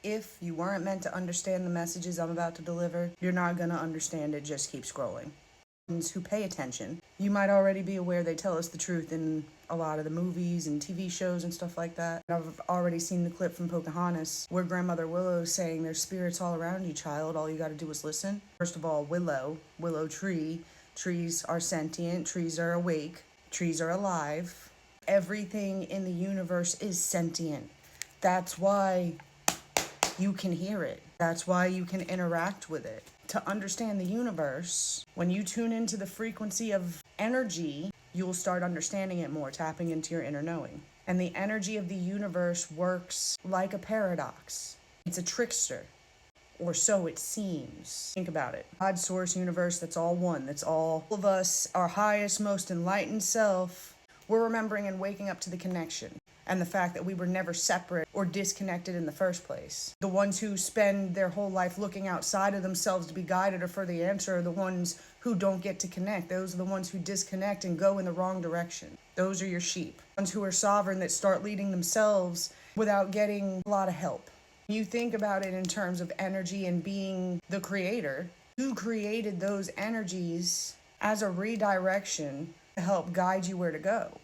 If you weren't meant to understand the messages I'm about to deliver, you're not gonna understand it, just keep scrolling. Who pay attention, you might already be aware they tell us the truth in a lot of the movies and TV shows and stuff like that. I've already seen the clip from Pocahontas where Grandmother Willow's saying there's spirits all around you, child, all you gotta do is listen. First of all, willow tree, trees are sentient, trees are awake, trees are alive. Everything in the universe is sentient. That's why you can hear it. That's why you can interact with it. To understand the universe, when you tune into the frequency of energy, you'll start understanding it more, tapping into your inner knowing. And the energy of the universe works like a paradox. It's a trickster, or so it seems. Think about it. God, source, universe, that's all one. That's all of us, our highest, most enlightened self. We're remembering and waking up to the connection and the fact that we were never separate or disconnected in the first place. The ones who spend their whole life looking outside of themselves to be guided or for the answer are the ones who don't get to connect. Those are the ones who disconnect and go in the wrong direction. Those are your sheep. The ones who are sovereign that start leading themselves without getting a lot of help. You think about it in terms of energy and being the creator. Who created those energies as a redirection to help guide you where to go?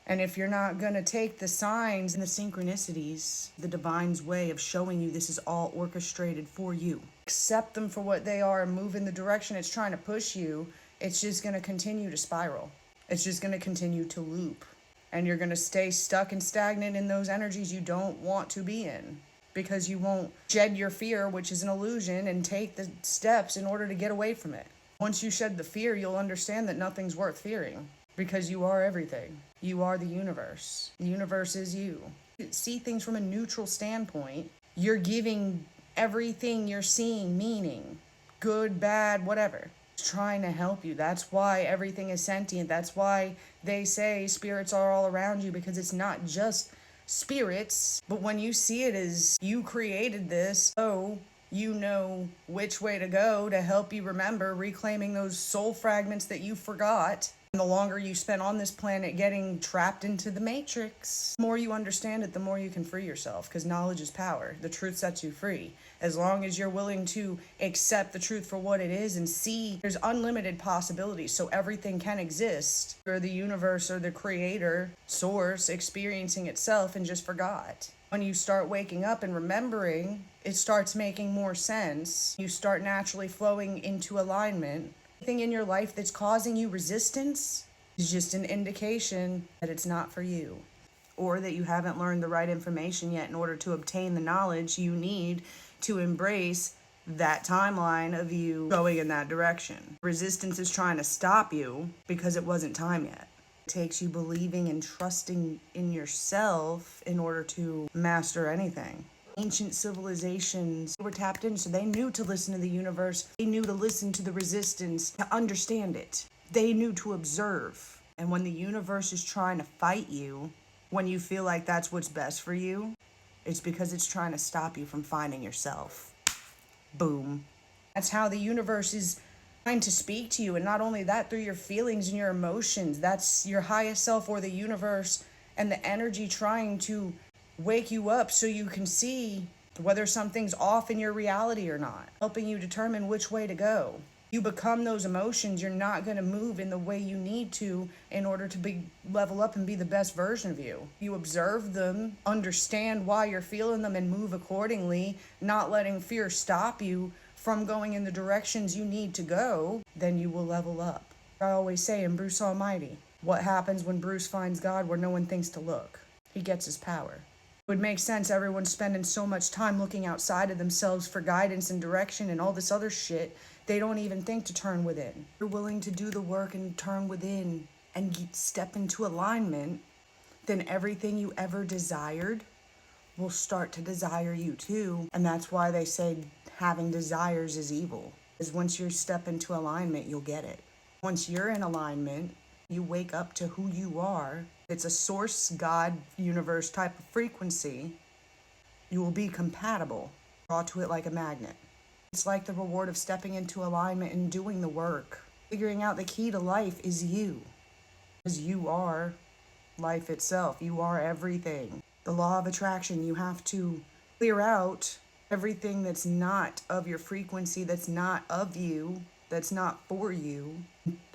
And if you're not going to take the signs and the synchronicities, the divine's way of showing you this is all orchestrated for you, accept them for what they are and move in the direction it's trying to push you, it's just going to continue to spiral. It's just going to continue to loop. And you're going to stay stuck and stagnant in those energies you don't want to be in, because you won't shed your fear, which is an illusion, and take the steps in order to get away from it. Once you shed the fear, you'll understand that nothing's worth fearing. Because you are everything. You are the universe. The universe is you. See things from a neutral standpoint. You're giving everything you're seeing meaning. Good, bad, whatever. It's trying to help you. That's why everything is sentient. That's why they say spirits are all around you, because it's not just spirits. But when you see it as you created this, so you know which way to go to help you remember reclaiming those soul fragments that you forgot. The longer you spend on this planet getting trapped into the matrix, the more you understand it, the more you can free yourself, because knowledge is power. The truth sets you free. As long as you're willing to accept the truth for what it is and see there's unlimited possibilities, so everything can exist. Or the universe or the creator, source, experiencing itself and just forgot. When you start waking up and remembering, it starts making more sense. You start naturally flowing into alignment. Anything in your life that's causing you resistance is just an indication that it's not for you, or that you haven't learned the right information yet in order to obtain the knowledge you need to embrace that timeline of you going in that direction. Resistance is trying to stop you because it wasn't time yet. It takes you believing and trusting in yourself in order to master anything. Ancient civilizations were tapped in, so they knew to listen to the universe. They knew to listen to the resistance, to understand it. They knew to observe. And when the universe is trying to fight you, when you feel like that's what's best for you, it's because it's trying to stop you from finding yourself. Boom. That's how the universe is trying to speak to you. And not only that, through your feelings and your emotions. That's your highest self, or the universe and the energy trying to wake you up so you can see whether something's off in your reality or not, helping you determine which way to go. You become those emotions, you're not going to move in the way you need to in order to level up and be the best version of you. You observe them, understand why you're feeling them, and move accordingly, not letting fear stop you from going in the directions you need to go, then you will level up. I always say in Bruce Almighty, what happens when Bruce finds God where no one thinks to look? He gets his power. It would make sense everyone's spending so much time looking outside of themselves for guidance and direction and all this other shit, they don't even think to turn within. If you're willing to do the work and turn within and step into alignment, then everything you ever desired will start to desire you too. And that's why they say having desires is evil. Because once you step into alignment, you'll get it. Once you're in alignment, you wake up to who you are. It's a source, God, universe type of frequency. You will be compatible, draw to it like a magnet. It's like the reward of stepping into alignment and doing the work. Figuring out the key to life is you. Because you are life itself. You are everything. The law of attraction, you have to clear out Everything that's not of your frequency, that's not of you, that's not for you,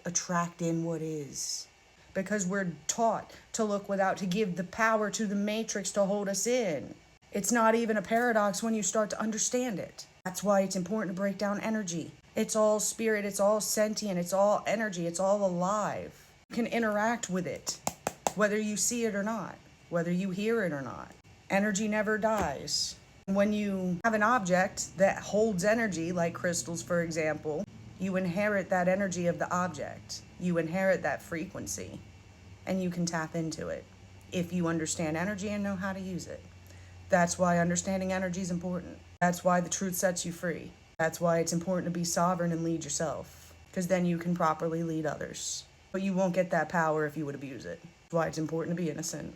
attract in what is. Because we're taught to look without, to give the power to the matrix to hold us in. It's not even a paradox when you start to understand it. That's why it's important to break down energy. It's all spirit, it's all sentient, it's all energy, it's all alive. You can interact with it, whether you see it or not, whether you hear it or not. Energy never dies. When you have an object that holds energy, like crystals, for example, you inherit that energy of the object. You inherit that frequency, and you can tap into it if you understand energy and know how to use it. That's why understanding energy is important. That's why the truth sets you free. That's why it's important to be sovereign and lead yourself, because then you can properly lead others. But you won't get that power if you would abuse it. That's why it's important to be innocent.